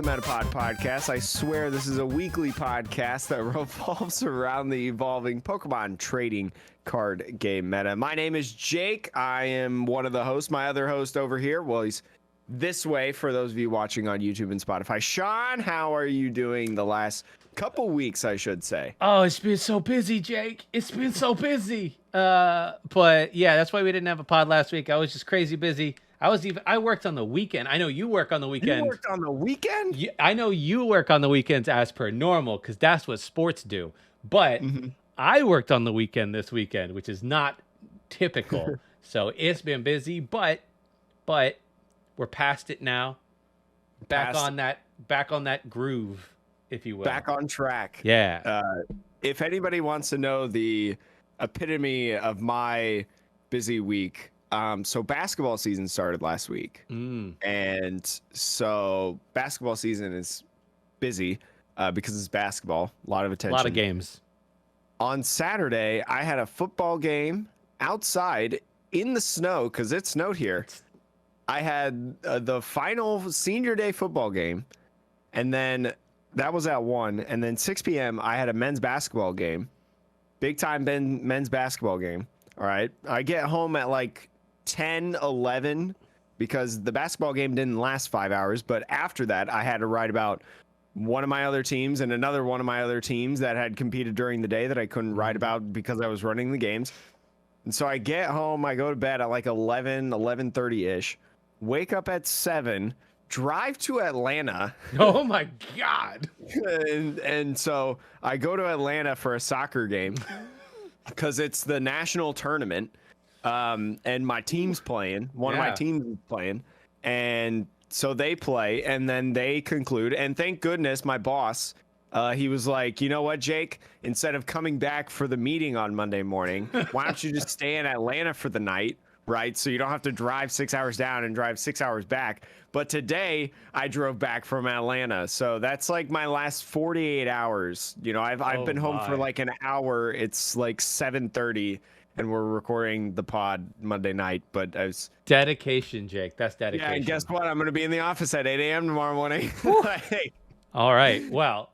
Metapod podcast. I swear this is a weekly podcast that revolves around the evolving Pokemon trading card game meta. My name is Jake. I am one of the hosts. My other host over here, well, he's this way for those of you watching on YouTube and Spotify. Sean, how are you doing the last couple weeks, I should say? Oh, it's been so busy, Jake. It's been so busy. But yeah, that's why we didn't have a pod last week. I was just crazy busy. I worked on the weekend. I know you work on the weekend. You worked on the weekend? I know you work on the weekends as per normal because that's what sports do. But I worked on the weekend this weekend, which is not typical. So it's been busy, but we're past it now. Back on that groove, if you will. Back on track. Yeah. If anybody wants to know the epitome of my busy week, so basketball season started last week, and so basketball season is busy because it's basketball, a lot of attention, a lot of games. On Saturday, I had a football game outside in the snow because it snowed here. I had the final senior day football game, and then that was at 1, and then 6 p.m. I had a men's basketball game, big time men's basketball game. All right, I get home at like 10, 11 because the basketball game didn't last 5 hours, but after that I had to write about one of my other teams and another one of my other teams that had competed during the day that I couldn't write about because I was running the games. And so I get home, I go to bed at like 11:30 ish, wake up at 7, drive to Atlanta. Oh my God. and so I go to Atlanta for a soccer game because it's the national tournament. And my team's playing. One of my teams is playing. And so they play, and then they conclude. And thank goodness my boss, he was like, you know what, Jake? Instead of coming back for the meeting on Monday morning, why don't you just stay in Atlanta for the night, right? So you don't have to drive 6 hours down and drive 6 hours back. But today I drove back from Atlanta. So that's like my last 48 hours. You know, I've been home for like an hour. It's like 7:30. And we're recording the pod Monday night, but I was... Dedication, Jake. That's dedication. Yeah, and guess what? I'm going to be in the office at 8 a.m. tomorrow morning. Like... All right. Well,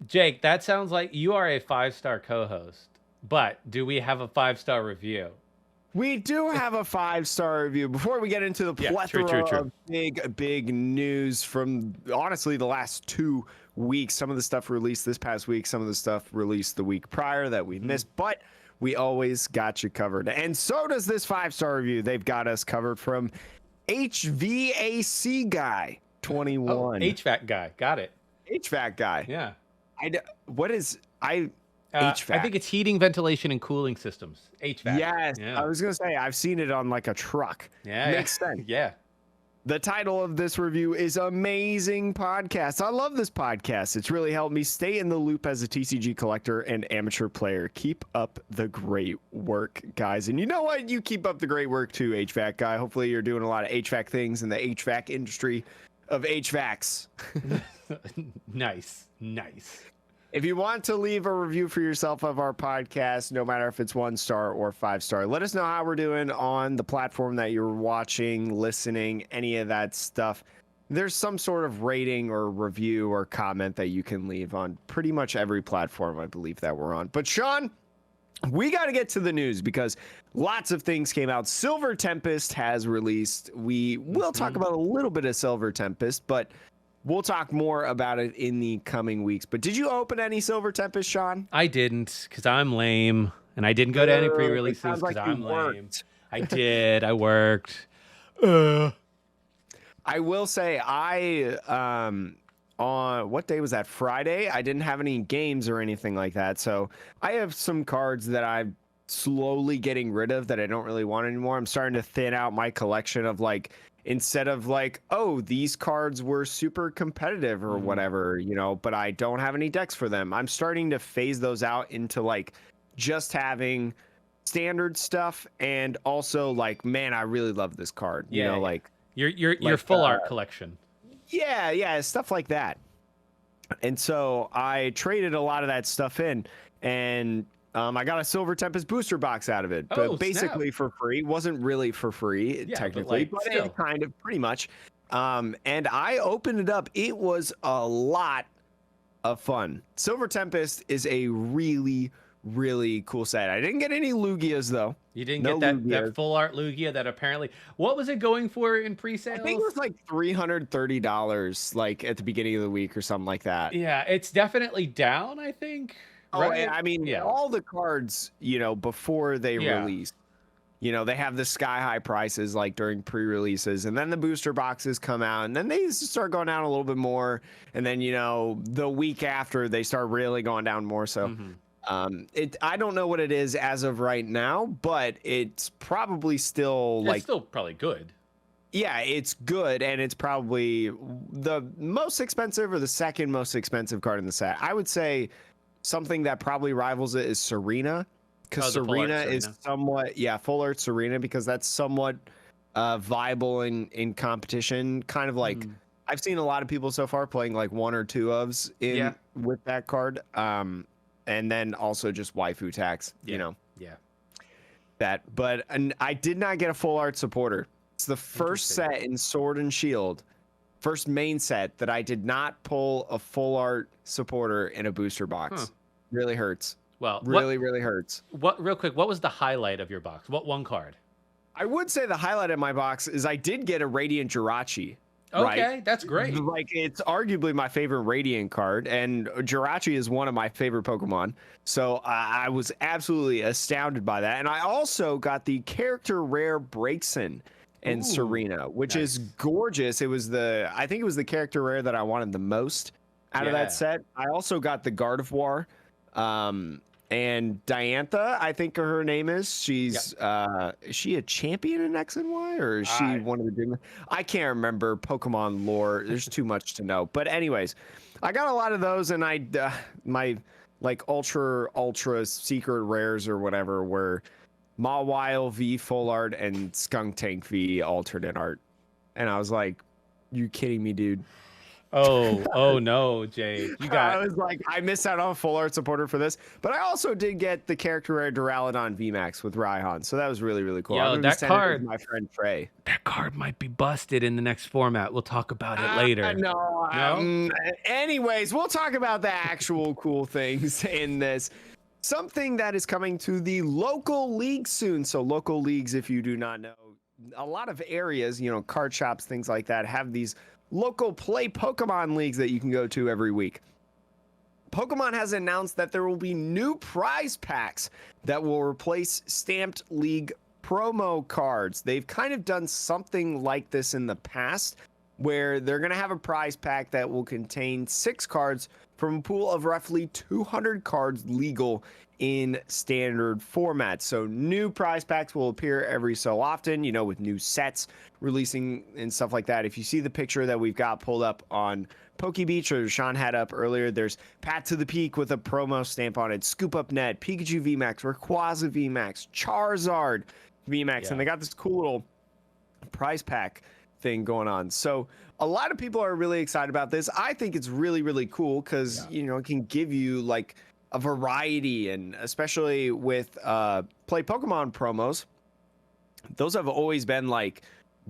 Jake, that sounds like you are a 5-star co-host, but do we have a 5-star review? We do have a 5-star review. Before we get into the plethora of big news from, honestly, the last 2 weeks, some of the stuff released this past week, some of the stuff released the week prior that we missed, but... we always got you covered. And so does this 5-star review. They've got us covered from HVAC Guy 21. Oh, HVAC Guy. Got it. HVAC Guy. Yeah. HVAC? I think it's heating, ventilation, and cooling systems. HVAC. Yes. Yeah. I was going to say, I've seen it on like a truck. Yeah. Makes sense. Yeah. The title of this review is Amazing Podcast. I love this podcast. It's really helped me stay in the loop as a TCG collector and amateur player. Keep up the great work, guys. And you know what? You keep up the great work too, HVAC Guy. Hopefully you're doing a lot of HVAC things in the HVAC industry of HVACs. Nice. If you want to leave a review for yourself of our podcast, no matter if it's 1-star or 5-star, let us know how we're doing on the platform that you're watching, listening, any of that stuff. There's some sort of rating or review or comment that you can leave on pretty much every platform, I believe, that we're on. But Sean, we got to get to the news because lots of things came out. Silver Tempest has released. We will talk about a little bit of Silver Tempest, but... we'll talk more about it in the coming weeks. But did you open any Silver Tempest, Sean? I didn't, because I'm lame. And I didn't go to any pre-releases because I'm lame. I did. I worked. I will say, on what day was that? Friday? I didn't have any games or anything like that. So I have some cards that I'm slowly getting rid of that I don't really want anymore. I'm starting to thin out my collection of like... instead of like, oh, these cards were super competitive or whatever, you know, but I don't have any decks for them. I'm starting to phase those out into like just having standard stuff and also like, man, I really love this card. You know, like your full art collection. Yeah, stuff like that. And so I traded a lot of that stuff in, and I got a Silver Tempest booster box out of it, but basically for free. Wasn't really for free, technically, but it kind of pretty much. And I opened it up. It was a lot of fun. Silver Tempest is a really, really cool set. I didn't get any Lugias though. You didn't No get that Lugias. full art Lugia that apparently, what was it going for in I pre-sales? think it was like $330, like at the beginning of the week or something like that. Yeah, it's definitely down, I think. Oh, Right? I mean, Yeah. all the cards, before they Yeah. release, they have the sky high prices like during pre-releases, and then the booster boxes come out, and then they start going down a little bit more, and then the week after they start really going down more. So, I don't know what it is as of right now, but it's probably still It's still probably good. Yeah, it's good, and it's probably the most expensive or the second most expensive card in the set. I would say something that probably rivals it is Serena, because Serena is somewhat, full art Serena, because that's somewhat viable in competition. Kind of like I've seen a lot of people so far playing like one or two ofs with that card, and then also just waifu tax. Yeah. And I did not get a full art supporter. It's the first set in Sword and Shield, first main set that I did not pull a full art supporter in a booster box. Really hurts. Well, really hurts. Real quick, what was the highlight of your box? What one card? I would say the highlight of my box is I did get a Radiant Jirachi. Okay, right? That's great. Like, it's arguably my favorite Radiant card, and Jirachi is one of my favorite Pokemon. So I was absolutely astounded by that. And I also got the character rare Braixen and Serena, which is gorgeous. I think it was the character rare that I wanted the most out of that set. I also got the Gardevoir, and Diantha, I think her name is. She's is she a champion in X and Y, or is she one of the dream? I can't remember Pokemon lore. There's too much to know. But anyways, I got a lot of those, and my like ultra secret rares or whatever were Mawile V full art and Skunk Tank V alternate art. And I was like, you kidding me, dude? Oh no, Jay. I was like, I missed out on a full art supporter for this. But I also did get the character rare Duraludon VMAX with Raihan. So that was really, really cool. Yo, that card, my friend Trey. That card might be busted in the next format. We'll talk about it later. No? Anyways, we'll talk about the actual cool things in this. Something that is coming to the local league soon. So local leagues, if you do not know, a lot of areas, card shops, things like that, have these local play Pokemon leagues that you can go to every week. Pokemon has announced that there will be new prize packs that will replace stamped league promo cards. They've kind of done something like this in the past, where they're going to have a prize pack that will contain 6 cards from a pool of roughly 200 cards legal in standard format. So new prize packs will appear every so often, with new sets releasing and stuff like that. If you see the picture that we've got pulled up on PokeBeach, or Sean had up earlier, there's Pat to the Peak with a promo stamp on it, Scoop Up Net, Pikachu VMAX, Rayquaza VMAX, Charizard VMAX, and they got this cool little prize pack thing going on. So a lot of people are really excited about this. I think it's really, really cool because, it can give you like a variety, and especially with Play Pokemon promos, those have always been like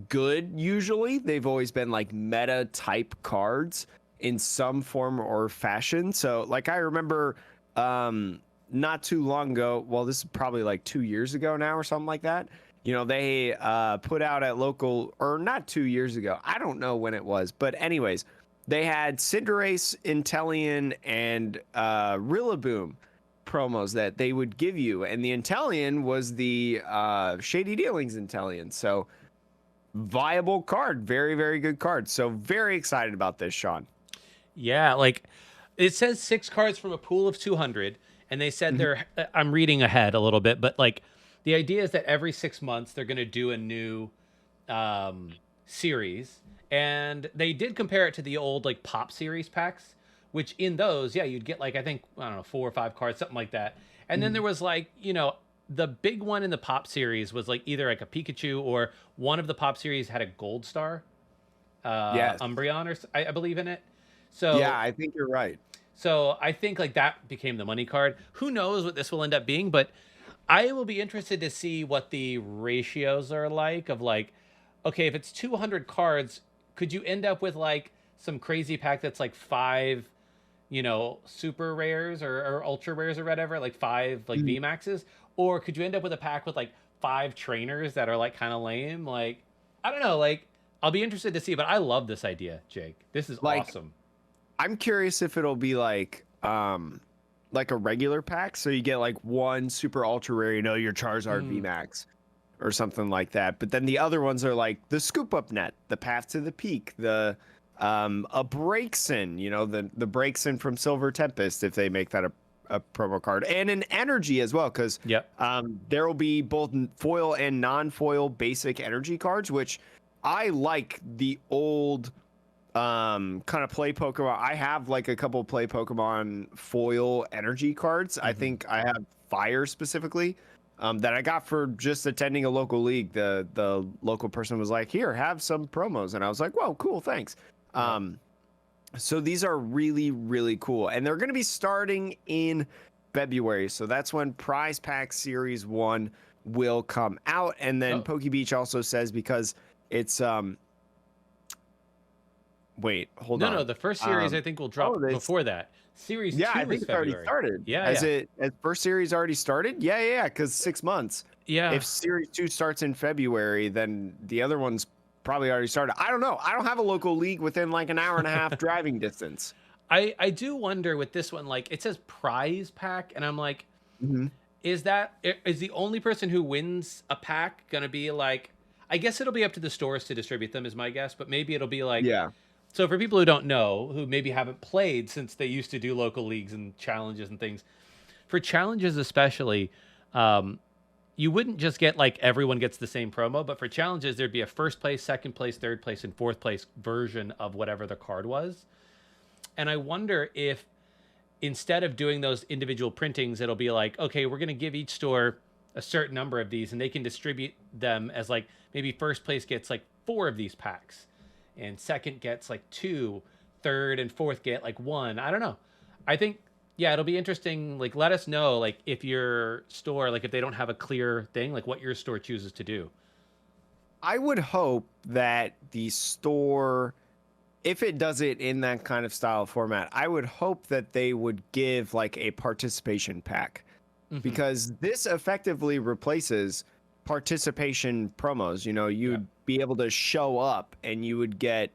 good. Usually they've always been like meta type cards in some form or fashion. So like I remember not too long ago, well, this is probably like 2 years ago now or something like that, they put out at local, or not 2 years ago, I don't know when it was, but anyways, they had Cinderace, Inteleon, and Rillaboom promos that they would give you, and the Inteleon was the Shady Dealings Inteleon. So viable card, very, very good card. So very excited about this, Sean. Yeah, like it says 6 cards from a pool of 200, and they said I'm reading ahead a little bit, but like the idea is that every 6 months they're going to do a new series. And they did compare it to the old like Pop series packs, which in those, you'd get like, I think, 4 or 5 cards, something like that. And then there was like, the big one in the Pop series was like either like a Pikachu, or one of the Pop series had a Gold Star, Umbreon, or I believe in it. So yeah, I think you're right. So I think like that became the money card. Who knows what this will end up being, but I will be interested to see what the ratios are like of like, okay, if it's 200 cards, could you end up with like some crazy pack that's like 5, super rares or ultra rares or whatever, like 5 like V Maxes, or could you end up with a pack with like 5 trainers that are like kind of lame? Like, I don't know. Like, I'll be interested to see, but I love this idea, Jake. This is Like, awesome. I'm curious if it'll be like a regular pack, so you get like one super ultra rare, your Charizard VMAX or something like that. But then the other ones are like the Scoop Up Net, the Path to the Peak, the a Breaksin, the Breaksin from Silver Tempest, if they make that a promo card, and an Energy as well, because there will be both foil and non-foil basic energy cards, which I like the old kind of play Pokemon. I have like a couple play Pokemon foil energy cards. I think I have Fire specifically that I got for just attending a local league. The local person was like, here, have some promos, and I was like, whoa, cool, thanks. So these are really, really cool, and they're going to be starting in February, so that's when Prize Pack Series 1 will come out. And then PokeBeach also says, because it's wait, hold on. No, the first series I think will drop before that. Series 2 I think is it's already February. started. Yeah, Has first series already started? Yeah, because 6 months. Yeah. If series 2 starts in February, then the other one's probably already started. I don't know. I don't have a local league within like an hour and a half driving distance. I do wonder with this one, like it says prize pack, and I'm like, is the only person who wins a pack gonna be like? I guess it'll be up to the stores to distribute them, is my guess, but maybe it'll be like, So for people who don't know, who maybe haven't played since they used to do local leagues and challenges and things, for challenges especially, you wouldn't just get like everyone gets the same promo, but for challenges, there'd be a first place, second place, third place, and fourth place version of whatever the card was. And I wonder if instead of doing those individual printings, it'll be like, okay, we're going to give each store a certain number of these, and they can distribute them as like maybe first place gets like 4 of these packs, and second gets like 2, third and fourth get like 1. I don't know. I think, it'll be interesting. Like, let us know, like, if your store, like, if they don't have a clear thing, like what your store chooses to do. I would hope that the store, if it does it in that kind of style format, I would hope that they would give like a participation pack, because this effectively replaces participation promos. You'd be able to show up and you would get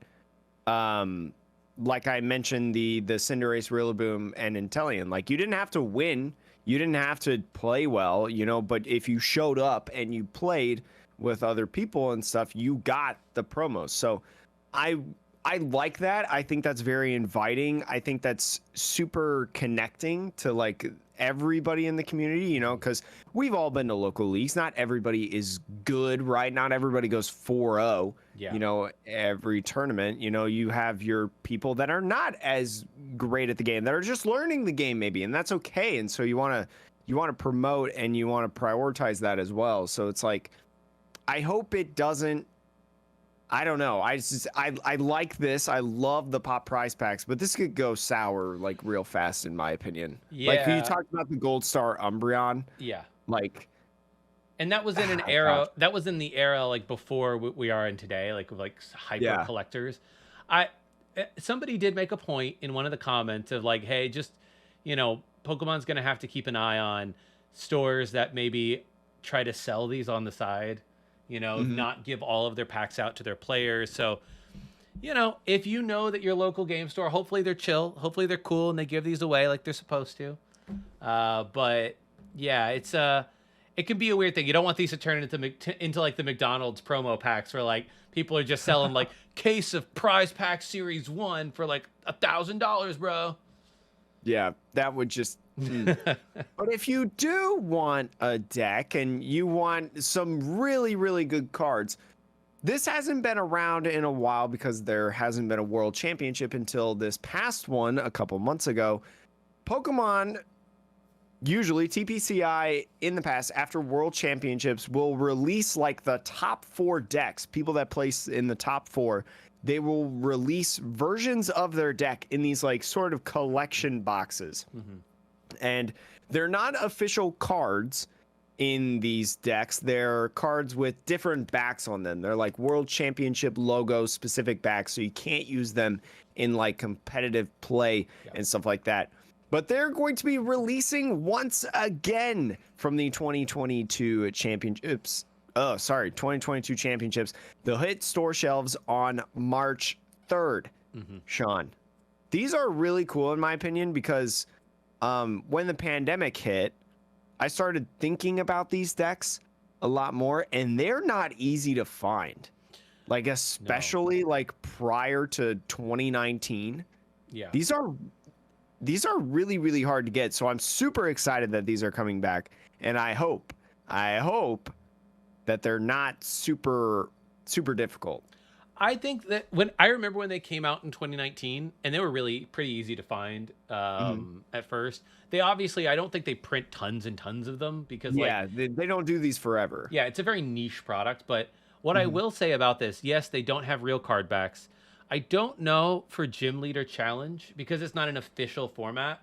like I mentioned, the Cinderace, Rillaboom, and Inteleon. Like, you didn't have to win, you didn't have to play well, but if you showed up and you played with other people and stuff, you got the promos. So I like that. I think that's very inviting. I think that's super connecting to like everybody in the community, because we've all been to local leagues. Not everybody is good, right? Not everybody goes 4-0, every tournament. You have your people that are not as great at the game, that are just learning the game maybe, and that's okay. And so you want to promote and you want to prioritize that as well. So it's like, I hope it doesn't, I don't know. I like this. I love the pop prize packs, but this could go sour like real fast, in my opinion. Yeah. Like, you talked about the Gold Star Umbreon. Yeah. Like, and that was in an era. Gosh. That was in the era like before we are in today, like hyper collectors. Somebody did make a point in one of the comments of like, hey, just Pokemon's gonna have to keep an eye on stores that maybe try to sell these on the side. Not give all of their packs out to their players. So, if you know that your local game store, hopefully they're chill, hopefully they're cool, and they give these away like they're supposed to. But yeah, it can be a weird thing. You don't want these to turn into like the McDonald's promo packs where like people are just selling like case of Prize Pack Series 1 for like $1,000, bro. Yeah, that would just. But if you do want a deck and you want some really, really good cards, this hasn't been around in a while because there hasn't been a World Championship until this past one a couple months ago. Pokemon, usually TPCI in the past, after World Championships, will release like the top 4 decks, people that place in the top 4. They will release versions of their deck in these like sort of collection boxes. And they're not official cards. in these decks. They're cards with different backs on them. They're like World Championship logo specific backs, so you can't use them in like competitive play and stuff like that. But they're going to be releasing once again from the 2022 championships. Oh, sorry, 2022 championships. They'll hit store shelves on March 3rd. Sean, these are really cool in my opinion because when the pandemic hit, I started thinking about these decks a lot more, and they're not easy to find. Like, especially like prior to 2019. Yeah. These are really, really hard to get. So I'm super excited that these are coming back. And I hope that they're not super difficult. I think that I remember when they came out in 2019, and they were really pretty easy to find at first. They obviously, I don't think they print tons and tons of them because they don't do these forever. Yeah, it's a very niche product. But what I will say about this, yes, they don't have real card backs. I don't know for Gym Leader Challenge because it's not an official format.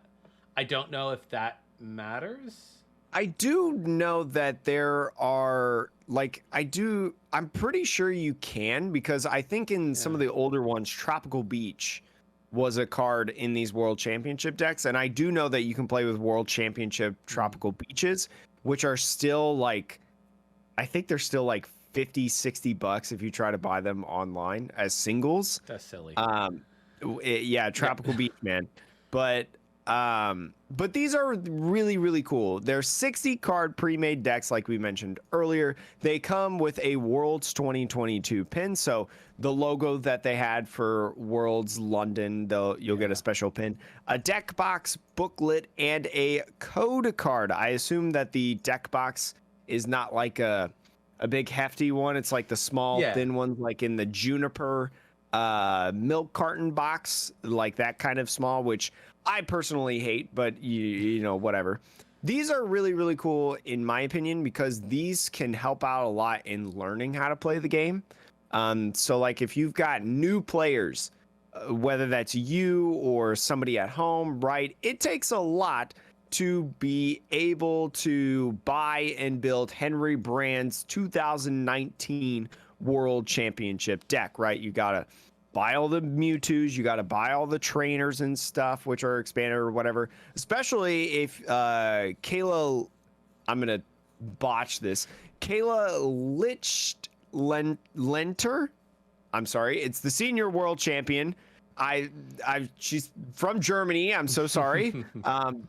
I don't know if that matters. I do know that there are I'm pretty sure you can because I think in some of the older ones, Tropical Beach was a card in these World Championship decks. And I do know that you can play with World Championship Tropical Beaches, which are still I think they're still like $50-$60 if you try to buy them online as singles. That's silly. Tropical Beach, man. But these are really, really cool. They're 60 card pre-made decks, like we mentioned earlier. They come with a Worlds 2022 pin. So the logo that they had for Worlds London, you'll get a special pin, a deck box, booklet, and a code card. I assume that the deck box is not like a big hefty one. It's like the small, thin ones, like in the Juniper milk carton box, like that kind of small, which I personally hate, but you know, whatever. These are really, really cool in my opinion because these can help out a lot in learning how to play the game. So like if you've got new players, whether that's you or somebody at home, right? It takes a lot to be able to buy and build Henry Brand's 2019 World Championship deck, right? You gotta buy all the Mewtwo's, you got to buy all the trainers and stuff, which are expanded or whatever. Especially if Kayla, I'm going to botch this, Kayla Lenter, I'm sorry, it's the senior world champion. She's from Germany, I'm so sorry.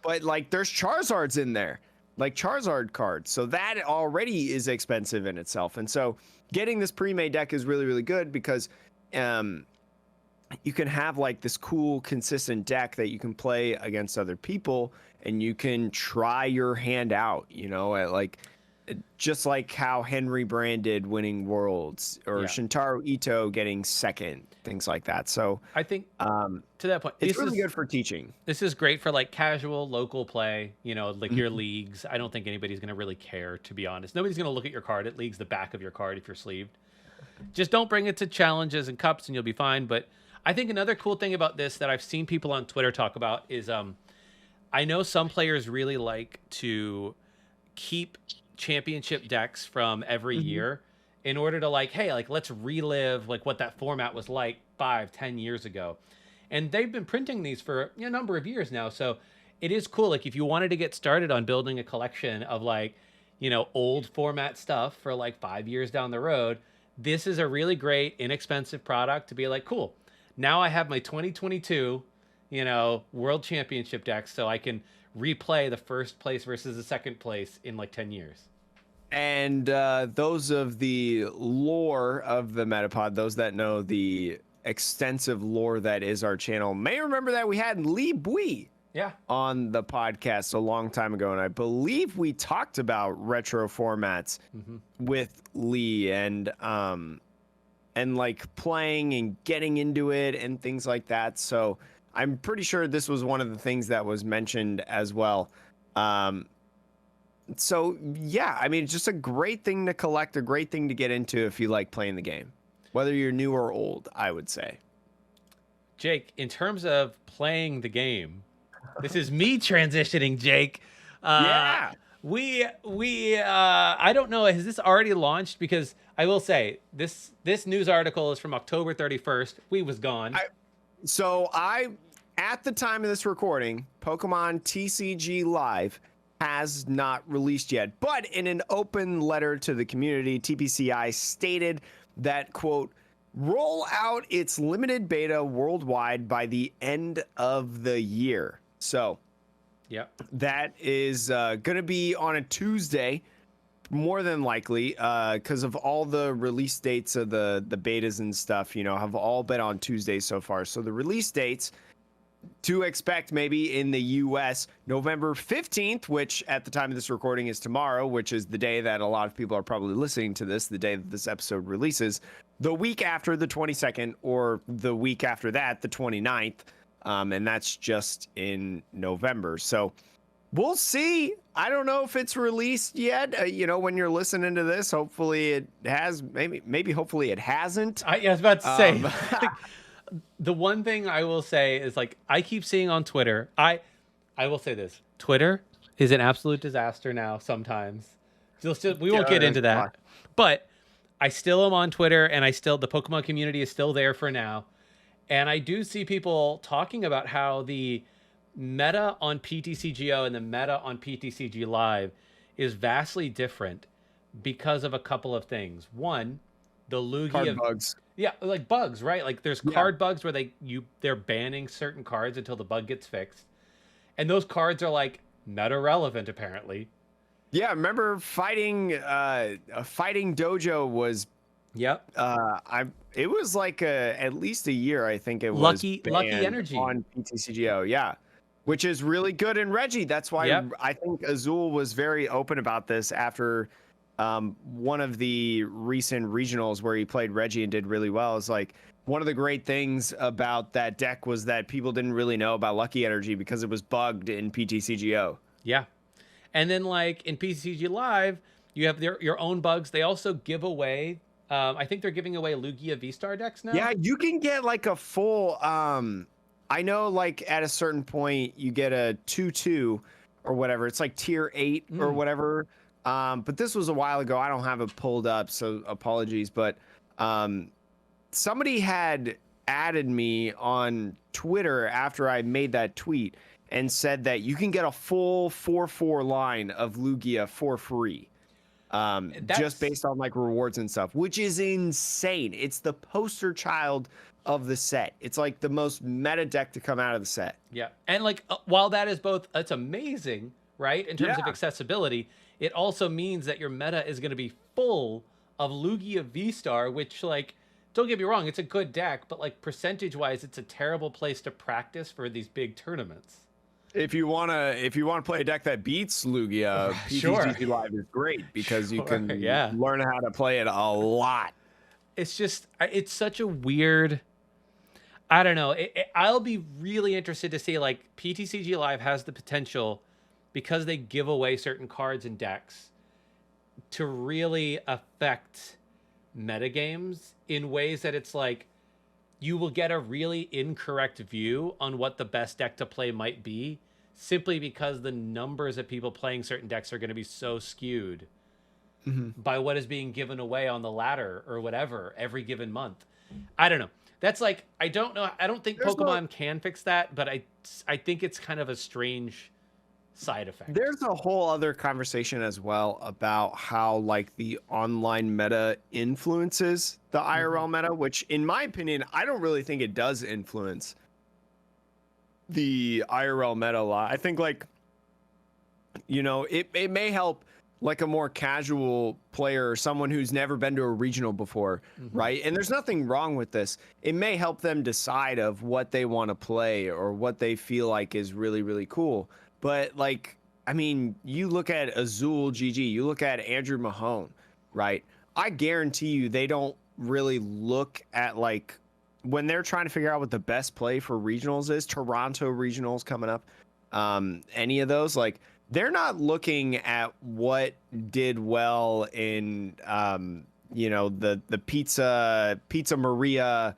But like there's Charizards in there, like Charizard cards. So that already is expensive in itself. And so getting this pre-made deck is really, really good because you can have like this cool consistent deck that you can play against other people and you can try your hand out, you know, like just like how Henry Brand did winning Worlds or Shintaro Ito getting second, things like that. So I think to that point, it's really good for teaching. This is great for like casual local play, you know, like your leagues. I don't think anybody's going to really care, to be honest. Nobody's going to look at your card. It leagues the back of your card if you're sleeved. Just don't bring it to challenges and cups and you'll be fine. But I think another cool thing about this that I've seen people on Twitter talk about is I know some players really like to keep championship decks from every year in order to like, hey, like let's relive like what that format was like 5-10 years ago. And they've been printing these for a number of years now. So it is cool. Like if you wanted to get started on building a collection of like, you know, old format stuff for like 5 years down the road, this is a really great, inexpensive product to be like, cool. Now I have my 2022, you know, World Championship deck, so I can replay the first place versus the second place in like 10 years. And those of the lore of the Metapod, those that know the extensive lore that is our channel, may remember that we had Lee Bui on the podcast a long time ago. And I believe we talked about retro formats with Lee and like playing and getting into it and things like that. So I'm pretty sure this was one of the things that was mentioned as well. So yeah, I mean, it's just a great thing to collect, a great thing to get into if you like playing the game, whether you're new or old, I would say. Jake, in terms of playing the game, this is me transitioning, Jake. I don't know, has this already launched? Because I will say this news article is from October 31st. We was gone. At the time of this recording, Pokemon TCG Live has not released yet, but in an open letter to the community, TPCI stated that, quote, roll out its limited beta worldwide by the end of the year. So Yep. that is going to be on a Tuesday, more than likely, because of all the release dates of the betas and stuff, you know, have all been on Tuesdays so far. So the release dates to expect maybe in the US, November 15th, which at the time of this recording is tomorrow, which is the day that a lot of people are probably listening to this, the day that this episode releases, the week after the 22nd, or the week after that, the 29th. And that's just in November. So we'll see. I don't know if it's released yet. You know, when you're listening to this, hopefully it has, maybe hopefully it hasn't. I was about to say, the one thing I will say is, like, I keep seeing on Twitter, I will say this, Twitter is an absolute disaster now sometimes. We won't get into that. But I still am on Twitter, and the Pokemon community is still there for now. And I do see people talking about how the meta on PTCGO and the meta on PTCG Live is vastly different because of a couple of things. One, the Lugia bugs. Yeah, like bugs, right? Like there's card bugs where they're banning certain cards until the bug gets fixed. And those cards are like meta relevant apparently. Yeah, remember fighting dojo was Yep. It was like at least a year, I think it was. Lucky Energy on PTCGO, yeah. Which is really good in Reggie. That's why I think Azul was very open about this after one of the recent regionals where he played Reggie and did really well. Is like one of the great things about that deck was that people didn't really know about Lucky Energy because it was bugged in PTCGO. Yeah. And then like in PTCG Live, you have your own bugs. They also give away, I think they're giving away Lugia V-Star decks now. Yeah, you can get like a full, I know like at a certain point you get a 2/2 or whatever. It's like tier 8 or whatever. But this was a while ago. I don't have it pulled up, so apologies. But somebody had added me on Twitter after I made that tweet and said that you can get a full 4/4 line of Lugia for free. Just based on like rewards and stuff, which is insane. It's the poster child of the set. It's like the most meta deck to come out of the set. Yeah. And like, while that is both, it's amazing, right? In terms of accessibility, it also means that your meta is going to be full of Lugia V-Star, which, like, don't get me wrong, it's a good deck, but like percentage-wise, it's a terrible place to practice for these big tournaments. If you wanna play a deck that beats Lugia, PTCG Live is great because you can learn how to play it a lot. It's just, it's such a weird, I don't know. I'll be really interested to see, like, PTCG Live has the potential, because they give away certain cards and decks, to really affect metagames in ways that it's like, you will get a really incorrect view on what the best deck to play might be, simply because the numbers of people playing certain decks are going to be so skewed by what is being given away on the ladder or whatever every given month. I don't know. That's like, I don't know. I don't think Pokemon can fix that, but I think it's kind of a strange side effect. There's a whole other conversation as well about how like the online meta influences the IRL meta, which in my opinion, I don't really think it does influence the IRL meta a lot. I think like, you know, it may help like a more casual player or someone who's never been to a regional before, right? And there's nothing wrong with this. It may help them decide of what they want to play or what they feel like is really, really cool. But like, I mean, you look at Azul GG, you look at Andrew Mahone, right? I guarantee you they don't really look at like, when they're trying to figure out what the best play for regionals is, Toronto regionals coming up, any of those, like, they're not looking at what did well in, you know, the Pizza Maria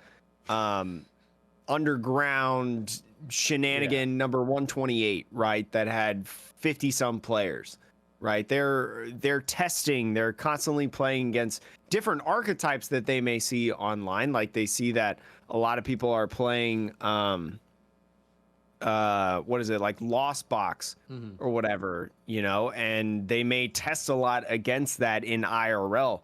underground shenanigan number 128, right? That had 50 some players. right? They're testing, they're constantly playing against different archetypes that they may see online. Like they see that a lot of people are playing what is it, like Lost Box or whatever, and they may test a lot against that in IRL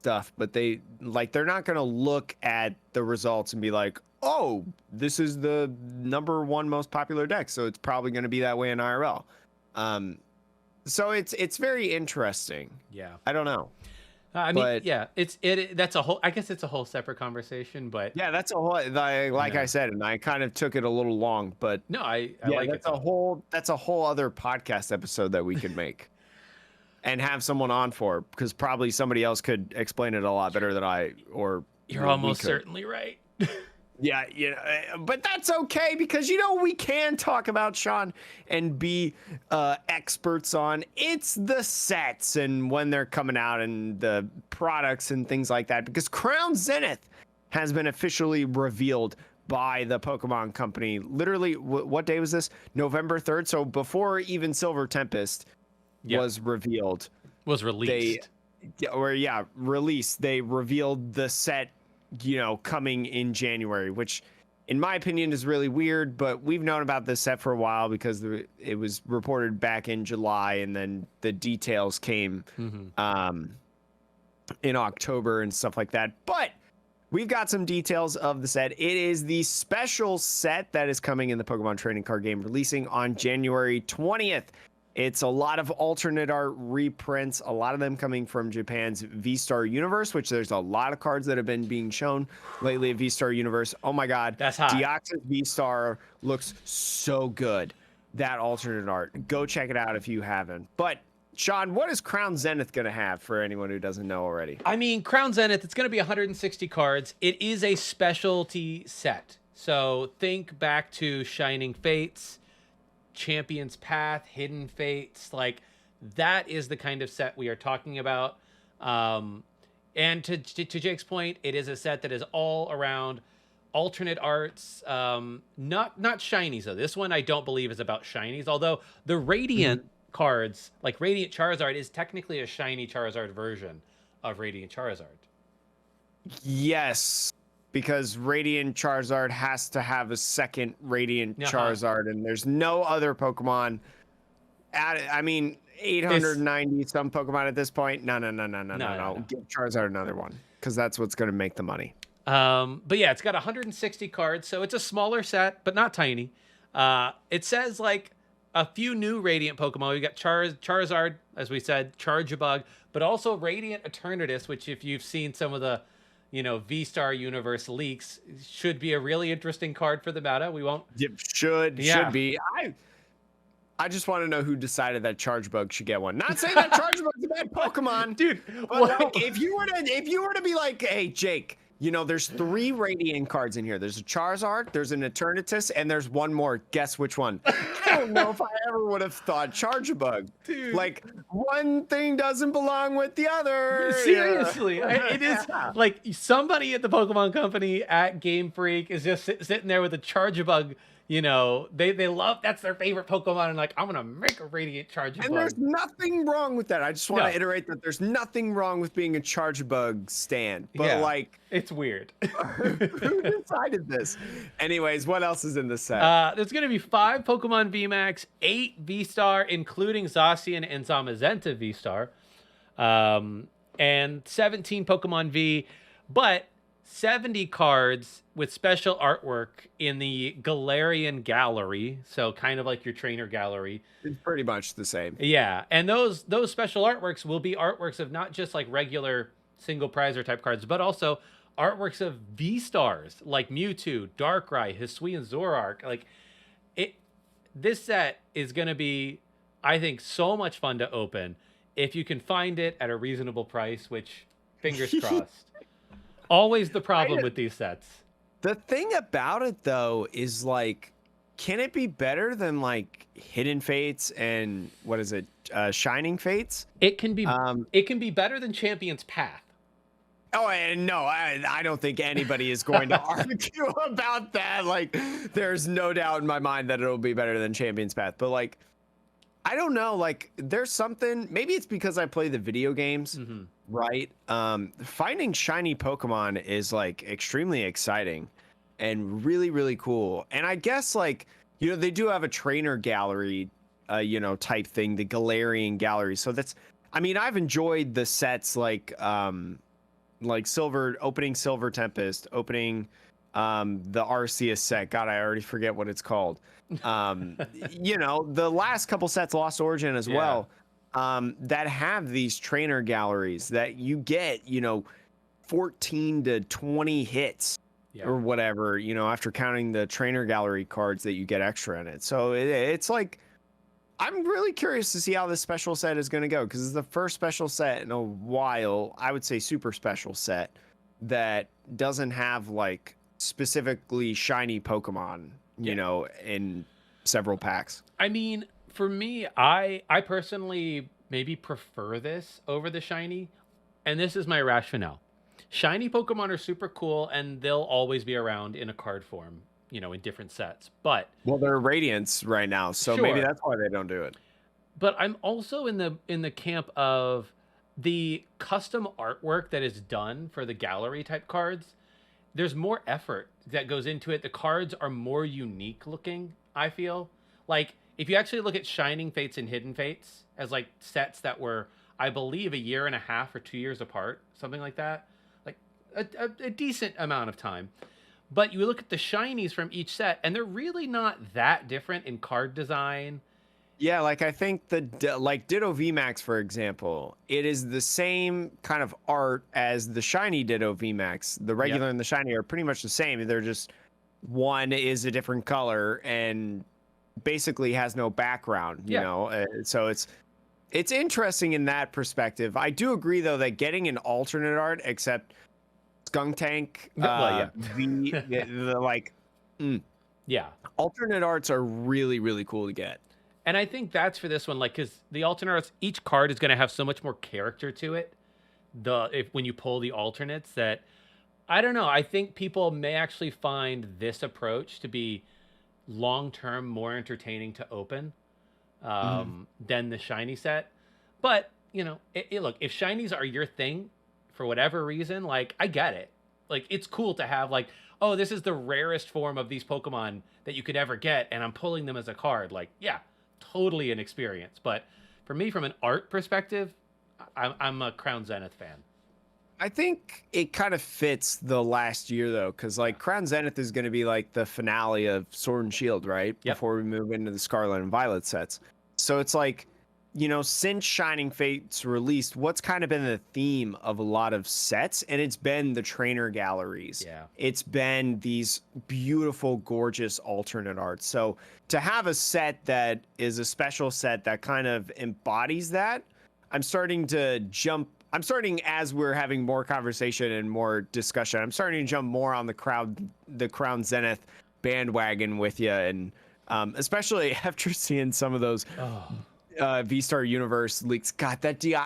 stuff, but they're not going to look at the results and be like, oh, this is the #1 most popular deck, so it's probably going to be that way in IRL. So it's very interesting. Yeah, I don't know. I mean, yeah, that's a whole. I guess it's a whole separate conversation, but yeah, that's a whole, like I said, and I kind of took it a little long, but no, I yeah, like that's it. That's a whole other podcast episode that we could make and have someone on for, because probably somebody else could explain it a lot better than I, or you're almost certainly right. Yeah, but that's okay, because we can talk about, Sean, and be experts on the sets and when they're coming out and the products and things like that, because Crown Zenith has been officially revealed by the Pokemon Company. Literally, what day was this? November 3rd. So before even Silver Tempest was revealed, released. Released. They revealed the set, coming in January, which in my opinion is really weird, but we've known about this set for a while because it was reported back in July, and then the details came in October and stuff like that. But we've got some details of the set. It is the special set that is coming in the Pokemon trading card game, releasing on January 20th. It's a lot of alternate art reprints, a lot of them coming from Japan's V-Star Universe, which there's a lot of cards that have been being shown lately at V-Star Universe. Oh my God. That's hot. Deoxys V-Star looks so good. That alternate art. Go check it out if you haven't. But Sean, what is Crown Zenith going to have for anyone who doesn't know already? I mean, Crown Zenith, it's going to be 160 cards. It is a specialty set. So think back to Shining Fates, Champion's Path, Hidden Fates. Like, that is the kind of set we are talking about. And to Jake's point, it is a set that is all around alternate arts, not shinies though. This one I don't believe is about shinies, although the Radiant cards, like Radiant Charizard, is technically a shiny Charizard version of Radiant Charizard. Yes, because Radiant Charizard has to have a second Radiant Charizard, and there's no other Pokemon. I mean, 890 some Pokemon at this point. No. Give Charizard another one, because that's what's going to make the money. But yeah, it's got 160 cards, so it's a smaller set, but not tiny. It says like a few new Radiant Pokemon. We got Charizard, as we said, Charjabug, but also Radiant Eternatus, which if you've seen some of the V-Star Universe leaks, should be a really interesting card for the meta. We won't. It should be. I just want to know who decided that Charjabug should get one. Not saying that Charjabug's a bad Pokemon, dude. But like, if you were to be like, hey, Jake, there's 3 Radiant cards in here. There's a Charizard, there's an Eternatus, and there's one more. Guess which one? I don't know if I ever would have thought Charjabug. Dude. Like, one thing doesn't belong with the other. Seriously. It is like somebody at the Pokemon Company at Game Freak is just sitting there with a Charjabug. They love, that's their favorite Pokemon, and like, I'm gonna make a Radiant Charjabug. And there's nothing wrong with that. I just want to iterate that there's nothing wrong with being a Charjabug stan. But like, it's weird. Who decided this? Anyways, what else is in the set? There's gonna be 5 Pokemon VMAX, 8 V-Star, including Zacian and Zamazenta V-Star, and 17 Pokemon V, but 70 cards with special artwork in the Galarian Gallery, so kind of like your trainer gallery. It's pretty much the same. Yeah, and those special artworks will be artworks of not just like regular single prizer type cards, but also artworks of V-Stars like Mewtwo, Darkrai, Hisuian Zoroark. Like, this set is going to be, I think, so much fun to open if you can find it at a reasonable price, which, fingers crossed. Always the problem with these sets. The thing about it, though, is like, can it be better than like Hidden Fates and what is it, Shining Fates? It can be. It can be better than Champion's Path. Oh, and no, I don't think anybody is going to argue about that. Like, there's no doubt in my mind that it'll be better than Champion's Path. But like, I don't know, like there's something, maybe it's because I play the video games, Mm-hmm. right? Finding shiny Pokemon is like extremely exciting and really, really cool. And I guess like, they do have a trainer gallery, type thing, the Galarian gallery. So that's, I mean, I've enjoyed the sets like opening Silver Tempest, opening the Arceus set. God, I already forget what it's called. The last couple sets, Lost Origin as Yeah. well, that have these trainer galleries that you get, 14 to 20 hits Yeah. or whatever, after counting the trainer gallery cards that you get extra in it. So it's like, I'm really curious to see how this special set is going to go, because it's the first special set in a while, I would say super special set, that doesn't have like specifically shiny Pokemon, in several packs. I mean, for me, I personally maybe prefer this over the shiny, and this is my rationale. Shiny Pokemon are super cool, and they'll always be around in a card form, in different sets. But Well, they're Radiants right now, so maybe sure, that's why they don't do it. but I'm also in the camp of the custom artwork that is done for the gallery type cards. There's more effort that goes into it. The cards are more unique looking, I feel. Like if you actually look at Shining Fates and Hidden Fates as like sets that were, I believe, a year and a half or 2 years apart, something like that, like a decent amount of time. But you look at the shinies from each set, and they're really not that different in card design. Yeah, like I think like Ditto VMAX, for example, it is the same kind of art as the shiny Ditto VMAX. The regular Yep. and the shiny are pretty much the same. They're just, one is a different color and basically has no background, Yeah. So it's interesting in that perspective. I do agree though that getting an alternate art, except Skunk Tank, Well, yeah. the like Yeah. alternate arts are really, really cool to get. And I think that's for this one, like, because the alternates, each card is going to have so much more character to it. When you pull the alternates, that I don't know. I think people may actually find this approach to be long term more entertaining to open than the shiny set. But look, if shinies are your thing for whatever reason, like I get it. Like it's cool to have like, oh, this is the rarest form of these Pokemon that you could ever get, and I'm pulling them as a card. Like, yeah, totally an experience. But for me, from an art perspective, I'm a Crown Zenith fan. I think it kind of fits the last year though, because like Crown Zenith is going to be like the finale of Sword and Shield, right? Yep. Before we move into the Scarlet and Violet sets. So it's like, since Shining Fate's released, what's kind of been the theme of a lot of sets? And it's been the trainer galleries. Yeah. It's been these beautiful, gorgeous alternate arts. So to have a set that is a special set that kind of embodies that, I'm starting, as we're having more conversation and more discussion, I'm starting to jump more on the Crown Zenith bandwagon with you. And especially after seeing some of those V-Star Universe leaks. God,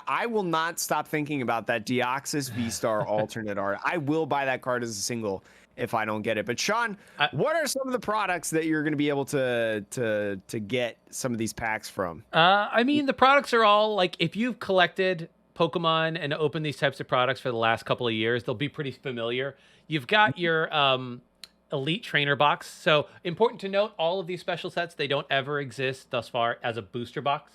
I will not stop thinking about that Deoxys V-Star alternate art. I will buy that card as a single if I don't get it. But Sean, what are some of the products that you're going to be able to get some of these packs from? I mean, the products are all like, if you've collected Pokemon and opened these types of products for the last couple of years, they'll be pretty familiar. You've got your Elite Trainer box. So important to note, all of these special sets, they don't ever exist thus far as a booster box.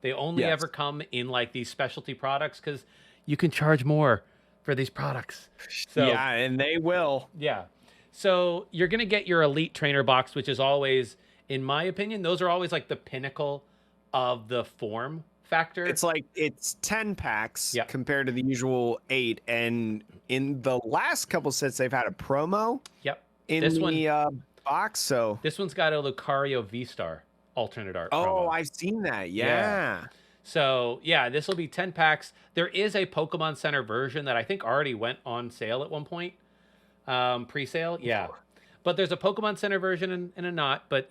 They only ever come in like these specialty products because you can charge more for these products. So, yeah, and they will. Yeah. So you're going to get your Elite Trainer box, which is always, in my opinion, those are always like the pinnacle of the form factor. It's 10 packs compared to the usual 8. And in the last couple sets, they've had a promo in the box. So this one's got a Lucario V-Star alternate art. Oh, promo. I've seen that. Yeah. So yeah, this will be 10 packs. There is a Pokemon Center version that I think already went on sale at one point. Pre-sale. Yeah. But there's a Pokemon Center version and a not, but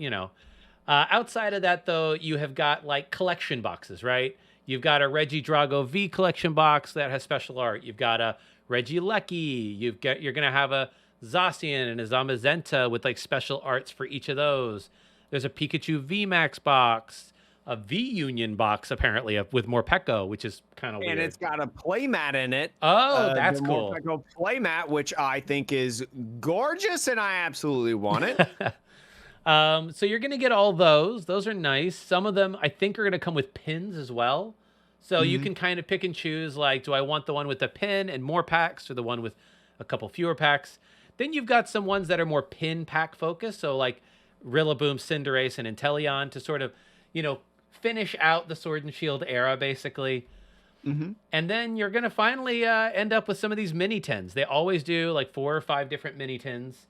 outside of that though, you have got like collection boxes, right? You've got a Regidrago V collection box that has special art. You've got a Regieleki. You're going to have a Zacian and a Zamazenta with like special arts for each of those. There's a Pikachu VMAX box. a V-Union box apparently with Morpeko, which is kind of weird. And it's got a playmat in it. Oh, that's the cool. Morpeko playmat, which I think is gorgeous, and I absolutely want it. So you're gonna get all those. Those are nice. Some of them I think are gonna come with pins as well. So you can kind of pick and choose, like, do I want the one with the pin and more packs, or the one with a couple fewer packs? Then you've got some ones that are more pin pack focused. So like Rillaboom, Cinderace, and Inteleon to sort of, finish out the Sword and Shield era, basically. And then you're going to finally end up with some of these mini tins. They always do like 4 or 5 different mini tins.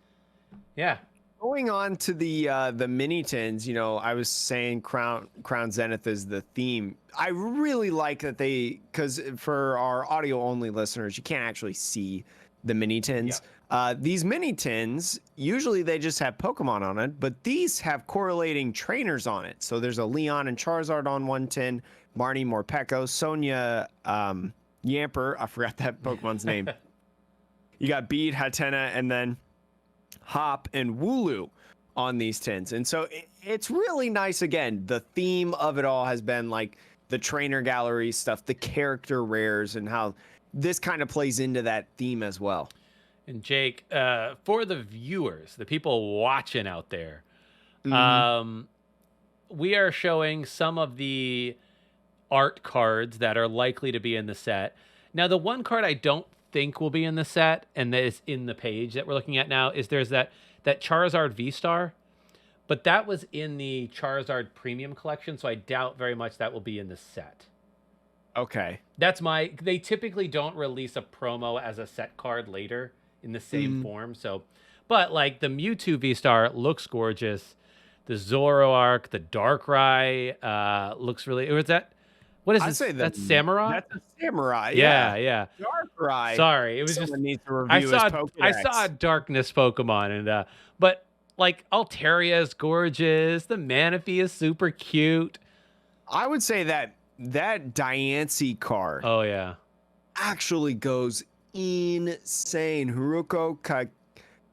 Yeah. Going on to the mini tins, I was saying Crown Zenith is the theme. I really like that because for our audio only listeners, you can't actually see the mini tins. Yeah. These mini tins, usually they just have Pokemon on it, but these have correlating trainers on it. So there's a Leon and Charizard on one tin, Marnie, Morpeko, Sonia, Yamper. I forgot that Pokemon's name. You got Bead, Hatena, and then Hop and Wooloo on these tins. And so it's really nice. Again, the theme of it all has been like the trainer gallery stuff, the character rares, and how this kind of plays into that theme as well. And Jake, for the viewers, the people watching out there, we are showing some of the art cards that are likely to be in the set. Now, the one card I don't think will be in the set, and that is in the page that we're looking at now, is there's that Charizard V-Star, but that was in the Charizard Premium Collection, so I doubt very much that will be in the set. Okay. They typically don't release a promo as a set card later in the same form, so, but like the Mewtwo V-Star looks gorgeous. The Zoroark, the Darkrai looks really, what is this? That's Samurai? That's a Samurai. Yeah. Darkrai. Sorry, it was Someone needs to review I his saw Pokédex. a Darkness Pokemon, and but like Altaria is gorgeous. The Manaphy is super cute. I would say that Diancie card. Oh yeah. Actually goes insane. Haruko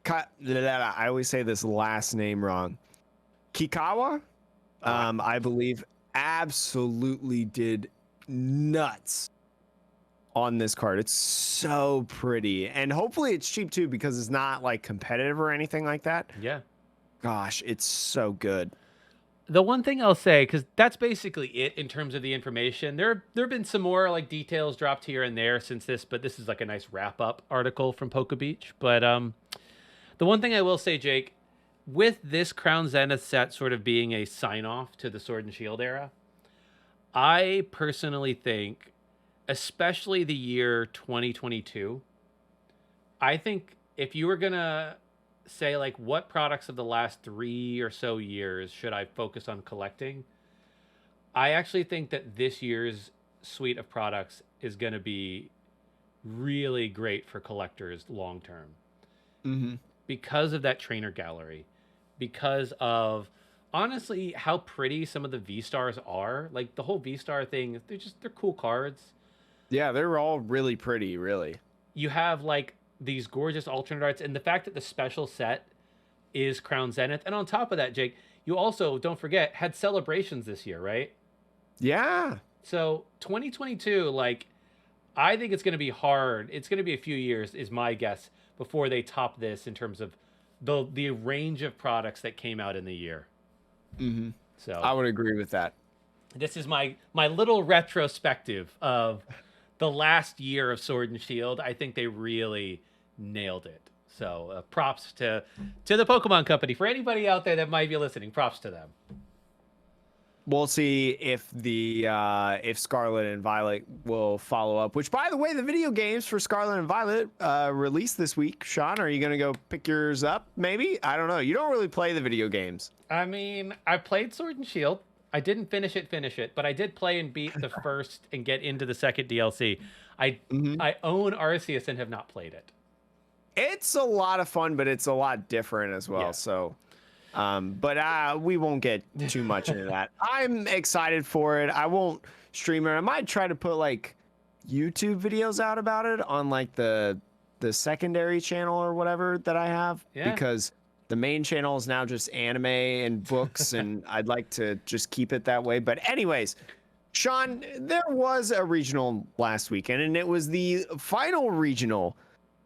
I always say this last name wrong. Kikawa, I believe, absolutely did nuts on this card. It's so pretty, and hopefully it's cheap too, because it's not like competitive or anything like that. Yeah. Gosh, it's so good. The one thing I'll say, because that's basically it in terms of the information. There have been some more like details dropped here and there since this, but this is like a nice wrap up article from Poke Beach. But the one thing I will say, Jake, with this Crown Zenith set sort of being a sign off to the Sword and Shield era, I personally think, especially the year 2022, I think if you were gonna say like what products of the last 3 or so years should I focus on collecting, I actually think that this year's suite of products is going to be really great for collectors long term, because of that trainer gallery, because of honestly how pretty some of the V-Stars are. Like the whole V-Star thing, they're cool cards. Yeah, they're all really pretty, really. You have like these gorgeous alternate arts, and the fact that the special set is Crown Zenith. And on top of that, Jake, you also, don't forget, had celebrations this year, right? Yeah. So 2022, like, I think it's going to be hard. It's going to be a few years, is my guess, before they top this in terms of the range of products that came out in the year. So I would agree with that. This is my little retrospective of the last year of Sword and Shield. I think they really nailed it. So props to the Pokemon Company. For anybody out there that might be listening, props to them. We'll see if if Scarlet and Violet will follow up. Which, by the way, the video games for Scarlet and Violet released this week. Sean, are you gonna go pick yours up? Maybe, I don't know. You don't really play the video games. I mean, I played Sword and Shield. I didn't finish it, but I did play and beat the first and get into the second DLC. I own Arceus and have not played it. It's a lot of fun, but it's a lot different as well. Yeah. So, but we won't get too much into that. I'm excited for it. I won't stream it. I might try to put like YouTube videos out about it on like the secondary channel or whatever that I have, because The main channel is now just anime and books, and I'd like to just keep it that way. But anyways, Sean, there was a regional last weekend, and it was the final regional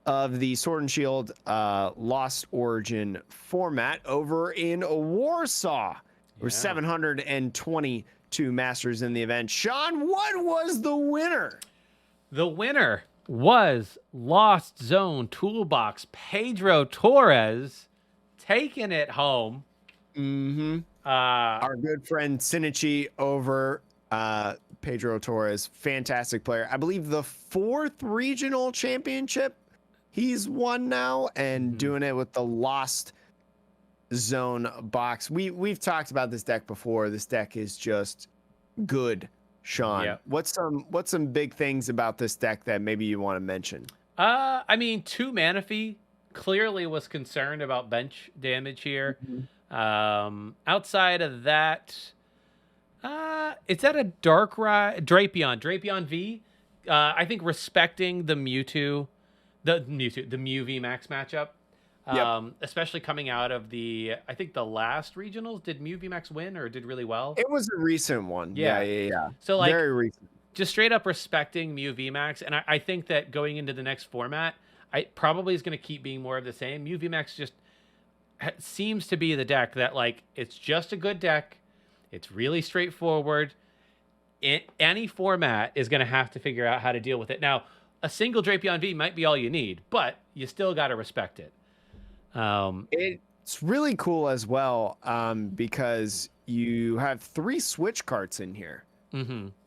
of the Sword and Shield Lost Origin format over in Warsaw. There were 722 masters in the event. Sean, what was the winner? The winner was Lost Zone Toolbox Pedro Torres taking it home. Our good friend Sinichi over Pedro Torres, fantastic player. I believe the 4th regional championship he's won now, and doing it with the Lost Zone box. We've talked about this deck before. This deck is just good, Sean. Yep. What's some big things about this deck that maybe you want to mention? I mean, 2 mana fee clearly was concerned about bench damage here. Outside of that, is that a Drapion V? I think respecting the Mewtwo, the Mew V Max matchup. Especially coming out of I think the last regionals, did Mew V Max win or did really well? It was a recent one. Yeah. So like very recent. Just straight up respecting Mew V Max, and I think that going into the next format, I probably is going to keep being more of the same. Mew V Max just seems to be the deck that like it's just a good deck. It's really straightforward. Any format is going to have to figure out how to deal with it. Now, a single Drapion V might be all you need, but you still got to respect it. It's really cool as well because you have 3 switch carts in here.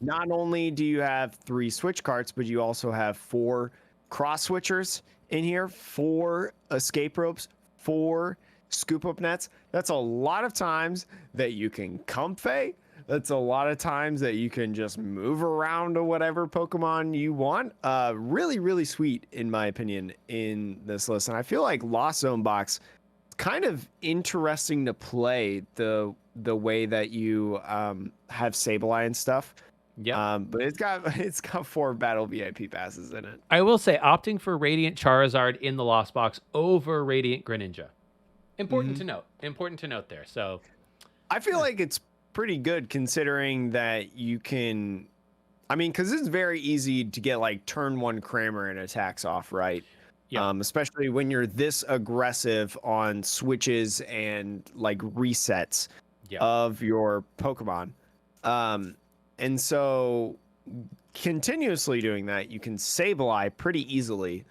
Not only do you have 3 switch carts, but you also have 4 cross switchers in here, 4 escape ropes, 4 scoop up nets. That's a lot of times that you can comfy. That's a lot of times that you can just move around to whatever Pokemon you want. Really, really sweet, in my opinion, in this list. And I feel like Lost Zone Box is kind of interesting to play the way that you have Sableye and stuff. Yeah. But it's got 4 battle VIP passes in it. I will say opting for Radiant Charizard in the Lost Box over Radiant Greninja. Important to note. Important to note there. So I feel like it's pretty good considering that you can, I mean, because it's very easy to get like turn 1 Kramer and attacks off, right? Yeah. Especially when you're this aggressive on switches and like resets of your Pokemon. And so continuously doing that, you can Sableye pretty easily,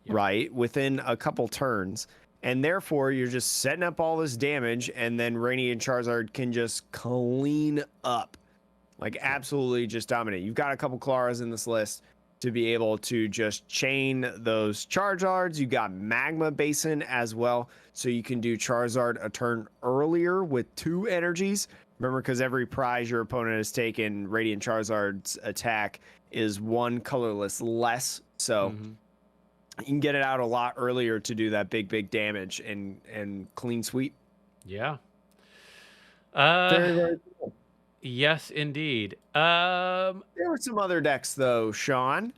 right? Within a couple turns. And therefore, you're just setting up all this damage, and then Radiant Charizard can just clean up. Like, absolutely just dominate. You've got a couple Claras in this list to be able to just chain those Charizards. You got Magma Basin as well, so you can do Charizard a turn earlier with 2 energies. Remember, because every prize your opponent has taken, Radiant Charizard's attack is 1 colorless less. So you can get it out a lot earlier to do that big damage and clean sweep. Yeah. Very, very cool. Yes, indeed. There were some other decks though, Sean,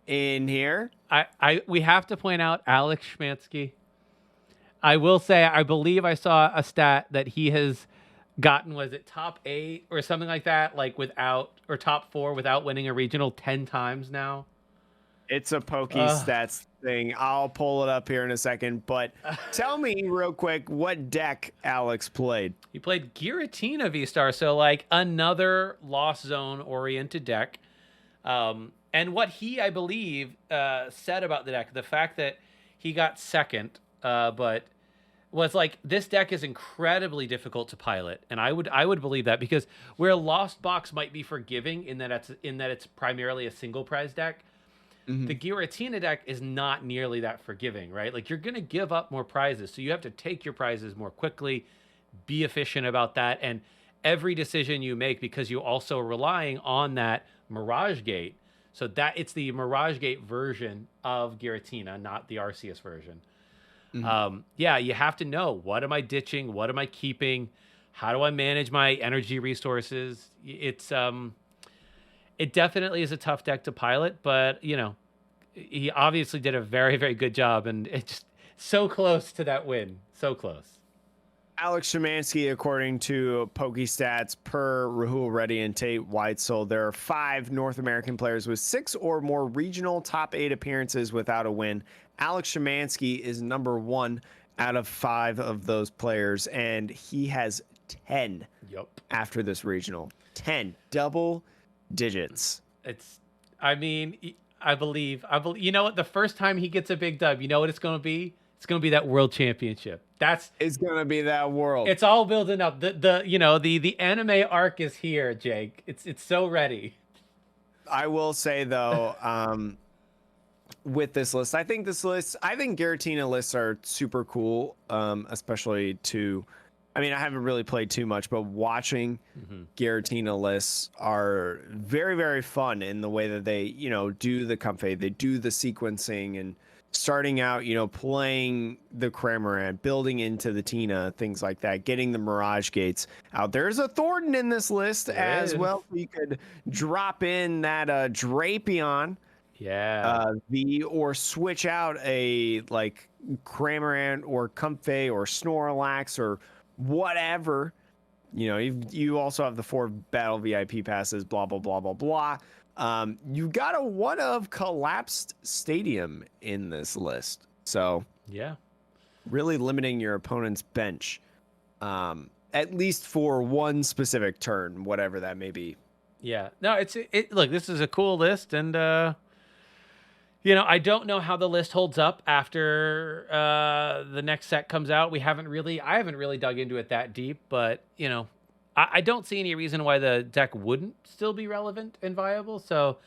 in here. We have to point out Alex Schmansky. I will say I believe I saw a stat that he has gotten, was it top 8 or something like that, like without, or top 4 without winning a regional 10 times now. It's a PokeStats thing. I'll pull it up here in a second, but tell me real quick what deck Alex played. He played Giratina V-Star, so like another Lost Zone oriented deck. And what he, I believe, said about the deck, the fact that he got second, but was like, this deck is incredibly difficult to pilot, and I would believe that, because where Lost Box might be forgiving in that it's primarily a single prize deck, the Giratina deck is not nearly that forgiving, right? Like, you're going to give up more prizes, so you have to take your prizes more quickly, be efficient about that, and every decision you make, because you're also relying on that Mirage Gate, so that it's the Mirage Gate version of Giratina, not the Arceus version. Yeah, you have to know, what am I ditching? What am I keeping? How do I manage my energy resources? It's it definitely is a tough deck to pilot, but you know, he obviously did a very, very good job, and it's just so close to that win. So close. Alex Szymanski, according to PokeStats, per Rahul Reddy and Tate Weitzel, there are 5 North American players with 6 or more regional top 8 appearances without a win. Alex Szymanski is number 1 out of 5 of those players, and he has 10 after this regional. 10 double digits. I believe, you know what? The first time he gets a big dub, you know what it's going to be? It's going to be that world championship. It's going to be that world. It's all building up. The anime arc is here, Jake. It's so ready. I will say though, with this list, I think Giratina lists are super cool, especially I haven't really played too much, but watching Giratina lists are very, very fun in the way that they, do the Comfey, they do the sequencing, and starting out, playing the Cramorant, building into the Tina, things like that, getting the Mirage Gates out. There's a Thornton in this list as well. So you could drop in that Drapion. Yeah. Or switch out a like Cramorant or Comfey or Snorlax or whatever. You also have the 4 battle VIP passes, blah, blah, blah, blah, blah. You got a one of Collapsed Stadium in this list. So yeah, really limiting your opponent's bench, at least for one specific turn, whatever that may be. Yeah, no, look, this is a cool list, and I don't know how the list holds up after the next set comes out. I haven't really dug into it that deep, but I don't see any reason why the deck wouldn't still be relevant and viable. So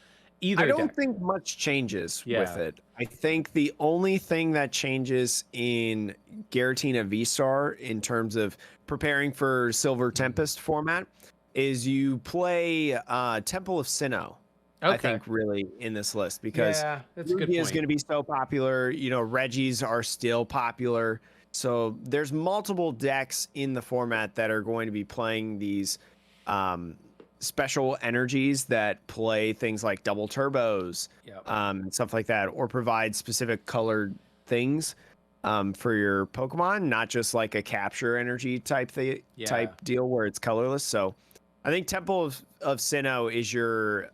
I don't think much changes with it. I think the only thing that changes in Giratina V-Star in terms of preparing for Silver Tempest format is you play Temple of Sinnoh. Okay. I think really in this list because Ruby is going to be so popular. Reggies are still popular. So there's multiple decks in the format that are going to be playing these special energies that play things like double turbos, stuff like that, or provide specific colored things for your Pokemon, not just like a capture energy type deal where it's colorless. So I think Temple of Sinnoh is your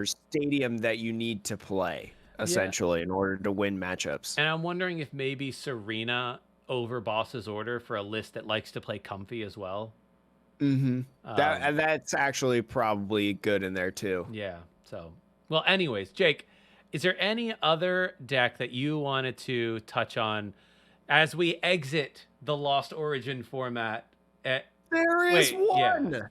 stadium that you need to play essentially in order to win matchups. And I'm wondering if maybe Serena over Boss's Order for a list that likes to play Comfey as well. That's actually probably good in there too. Yeah. So, well, anyways, Jake, is there any other deck that you wanted to touch on as we exit the Lost Origin format? There's one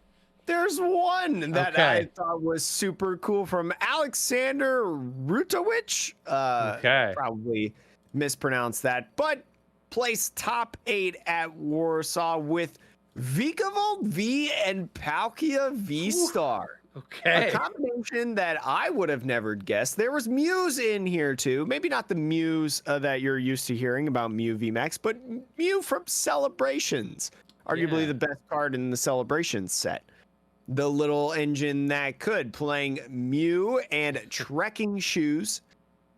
that I thought was super cool from Alexander Rutowicz. Probably mispronounced that, but placed top 8 at Warsaw with Vikavolt V and Palkia V-Star. Okay. A combination that I would have never guessed. There was Muse in here too. Maybe not the Muse that you're used to hearing about Mew VMAX, but Mew from Celebrations. Arguably the best card in the Celebrations set. The little engine that could, playing Mew and Trekking Shoes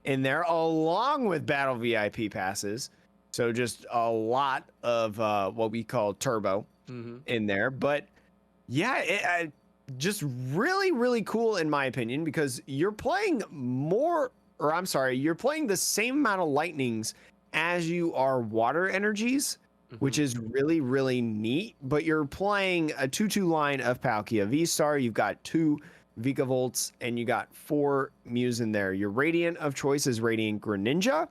in there, along with Battle VIP passes. So just a lot of what we call turbo in there. But yeah, just really, really cool in my opinion, because you're playing you're playing the same amount of lightnings as you are water energies, which is really, really neat. But you're playing a 2/2 line of Palkia V-Star. You've got 2 Vikavolts and you got 4 Mews in there. Your Radiant of choice is Radiant Greninja,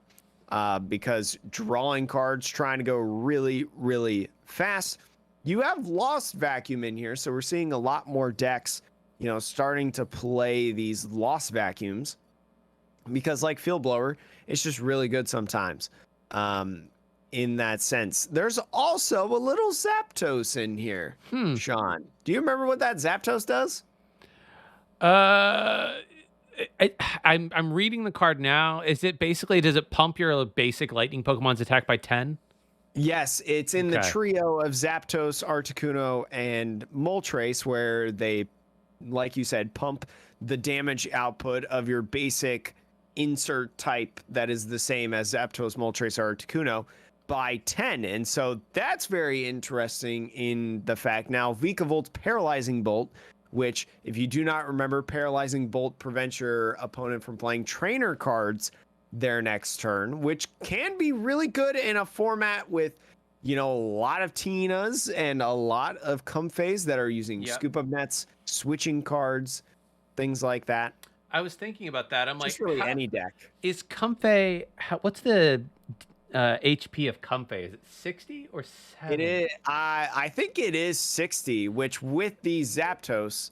because drawing cards, trying to go really, really fast. You have Lost Vacuum in here, so we're seeing a lot more decks, starting to play these Lost Vacuums, because like Field Blower, it's just really good sometimes. In that sense, there's also a little Zapdos in here. Sean, do you remember what that Zapdos does? I'm reading the card now. Does it pump your basic lightning Pokemon's attack by 10? Yes, it's in the trio of Zapdos, Articuno, and Moltres, where they, like you said, pump the damage output of your basic insert type that is the same as Zapdos, Moltres, or Articuno by 10. And so that's very interesting in the fact now Vikavolt's Paralyzing Bolt, which if you do not remember, Paralyzing Bolt prevents your opponent from playing trainer cards their next turn, which can be really good in a format with, you know, a lot of Tinas and a lot of Comfeys that are using Scoop Up Nets, switching cards, things like that. I was thinking about that. I'm just like, really any deck. Is Comfey, what's the HP of Comfey? Is it 60 or 70? It is. I think it is 60, which with the Zapdos,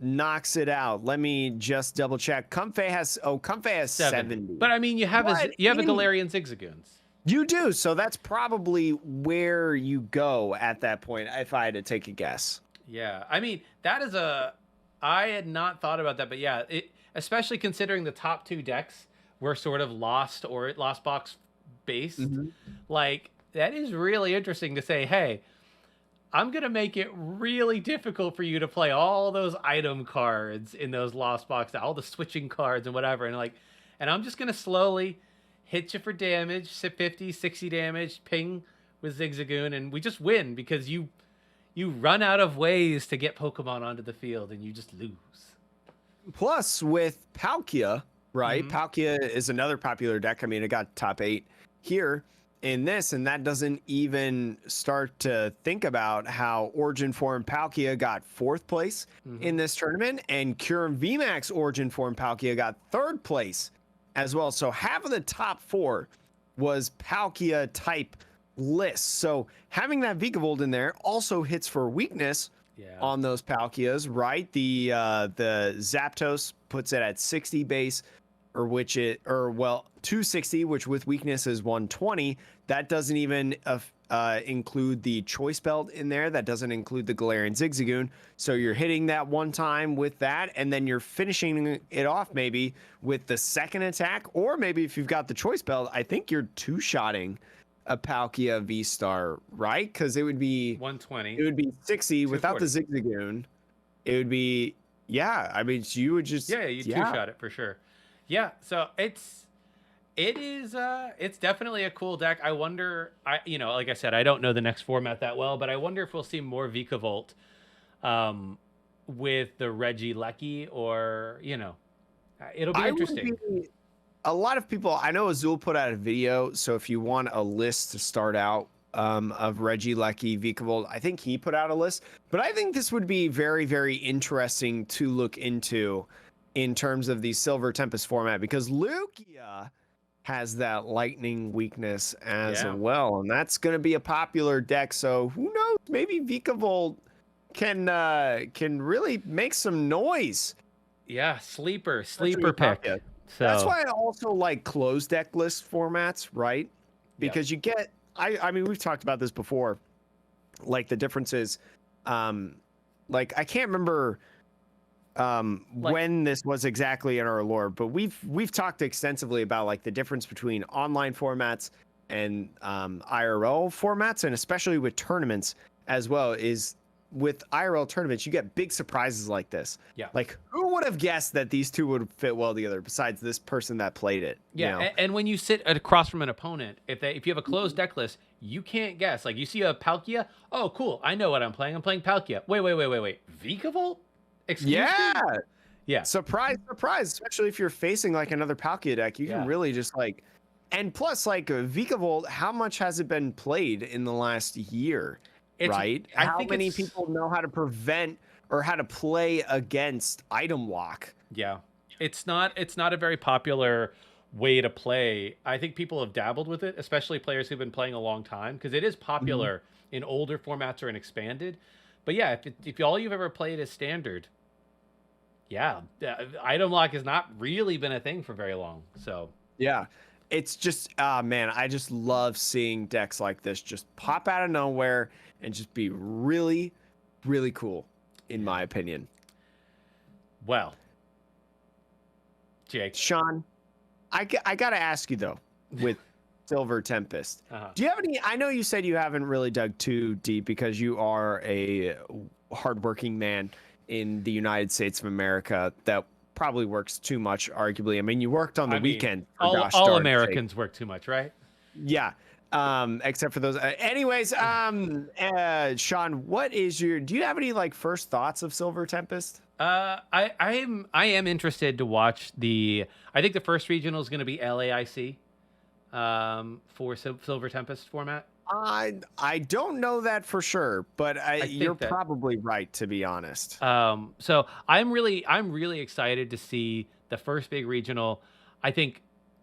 knocks it out. Let me just double check. Comfey has 70. But I mean, you have a Galarian Zigzagoons. You do, so that's probably where you go at that point, if I had to take a guess. Yeah, I mean, that is I had not thought about that, but yeah, especially considering the top 2 decks were sort of lost box based. Like, that is really interesting to say, hey, I'm going to make it really difficult for you to play all those item cards in those lost boxes, all the switching cards and whatever. And I'm just going to slowly hit you for damage, 50, 60 damage, ping with Zigzagoon, and we just win because you run out of ways to get Pokemon onto the field and you just lose. Plus, with Palkia, right? Palkia is another popular deck. I mean, it got top 8 here in this, and that doesn't even start to think about how Origin Form Palkia got 4th place in this tournament, and Kyurem VMAX Origin Form Palkia got 3rd place as well. So half of the top 4 was Palkia type lists. So having that Vikavolt in there also hits for weakness on those Palkias, right? The Zapdos puts it at 60 base, or 260, which with weakness is 120. That doesn't even include the Choice Belt in there. That doesn't include the Galarian Zigzagoon. So you're hitting that one time with that, and then you're finishing it off maybe with the second attack, or maybe if you've got the Choice Belt, I think you're two-shotting a Palkia V-Star, right? Because it would be 120. It would be 60 without the Zigzagoon. It would be, I mean, you would just you two-shot it for sure. Yeah, so it's definitely a cool deck. I wonder, like I said, I don't know the next format that well, but I wonder if we'll see more Vikavolt with the Regieleki, or it'll be interesting. A lot of people, I know Azul put out a video, so if you want a list to start out of Regieleki, Vikavolt, I think he put out a list, but I think this would be very, very interesting to look into in terms of the Silver Tempest format, because Lugia has that lightning weakness as well, and that's going to be a popular deck. So who knows? Maybe Vikavolt can really make some noise. Yeah, sleeper pick. So that's why I also like closed deck list formats, right? Because you get, I mean, we've talked about this before, like the differences. Like I can't remember when this was exactly in our lore, but we've talked extensively about like the difference between online formats and IRL formats, and especially with tournaments as well. Is with IRL tournaments, you get big surprises like this. Yeah. Like, who would have guessed that these two would fit well together besides this person that played it? Yeah. And when you sit across from an opponent, if you have a closed deck list, you can't guess. Like, you see a Palkia. Oh, cool. I know what I'm playing. I'm playing Palkia. Wait. Vikavolt? Excuse me? Yeah. Surprise. Especially if you're facing like another Palkia deck, you can really just like, and plus like Vikavolt, how much has it been played in the last year? Right? How many people know how to prevent or how to play against item lock? Yeah. It's not a very popular way to play. I think people have dabbled with it, especially players who've been playing a long time, because it is popular in older formats or in expanded. But yeah, if all you've ever played is standard, item lock has not really been a thing for very long. So yeah. It's just, man, I just love seeing decks like this just pop out of nowhere and just be really, really cool, in my opinion. Well, Jake. Sean, I got to ask you, though, with Silver Tempest. Do you have any, I know you said you haven't really dug too deep because you are a hardworking man in the United States of America that probably works too much, arguably. I mean, you worked on the weekend. All Americans work too much, right? Yeah. Except for those. Anyways, Sean, what is do you have any like first thoughts of Silver Tempest? I am interested to watch I think the first regional is going to be LAIC, for Silver Tempest format. I don't know that for sure, but you're that, probably right, to be honest. So I'm really excited to see the first big regional. I think,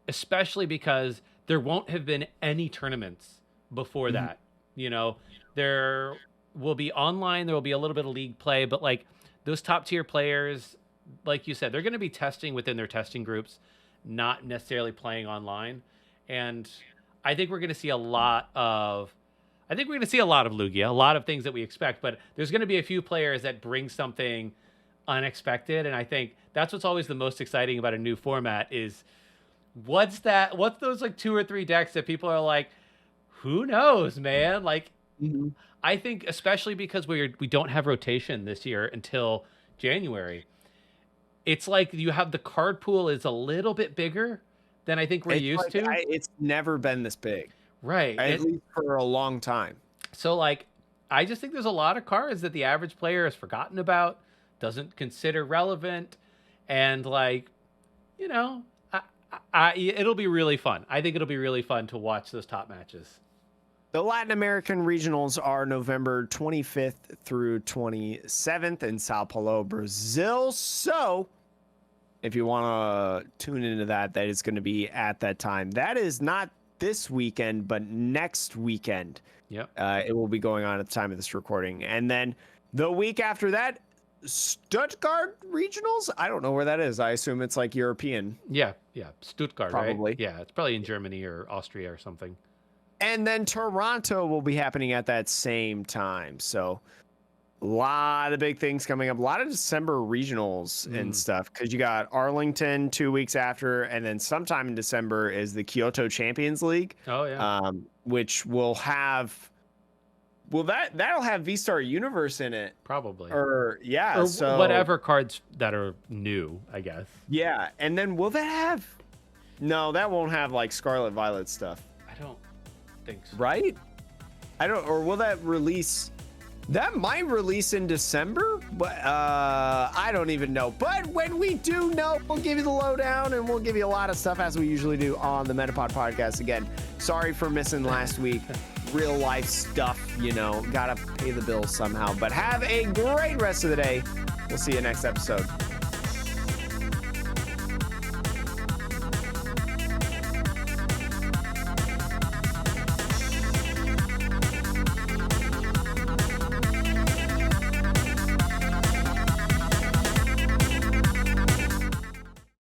especially because there won't have been any tournaments before that. You know, there will be online, there will be a little bit of league play, but like those top tier players, like you said, they're going to be testing within their testing groups, not necessarily playing online. And I think we're going to see a lot of Lugia, a lot of things that we expect, but there's going to be a few players that bring something unexpected. And I think that's what's always the most exciting about a new format is what's those like 2 or 3 decks that people are like, who knows, man? Like, I think especially because we don't have rotation this year until January. It's like you have the card pool is a little bit bigger than I think we're used to. It's never been this big. Right. At least for a long time. So like, I just think there's a lot of cards that the average player has forgotten about, doesn't consider relevant. And like, you know, it'll be really fun. I think it'll be really fun to watch those top matches. The Latin American regionals are November 25th through 27th in Sao Paulo, Brazil. So if you want to tune into that is going to be at that time. That is not this weekend, but next weekend. Yep. It will be going on at the time of this recording. And then the week after that, Stuttgart regionals? I don't know where that is. I assume it's like European. Yeah. Stuttgart, probably. Right? Yeah, it's probably in Germany or Austria or something. And then Toronto will be happening at that same time. So a lot of big things coming up. A lot of December regionals and stuff. Because you got Arlington 2 weeks after. And then sometime in December is the Kyoto Champions League. Oh, yeah. Which will have... Well, that'll have V-Star Universe in it. Probably. Or so whatever cards that are new, I guess. Yeah. And then will that have... No, that won't have like Scarlet Violet stuff. I don't think so. Right? Or will that release? That might release in December, but I don't even know. But when we do know, we'll give you the lowdown and we'll give you a lot of stuff as we usually do on the Metapod podcast. Again, sorry for missing last week. Real life stuff, gotta pay the bills somehow. But have a great rest of the day. We'll see you next episode.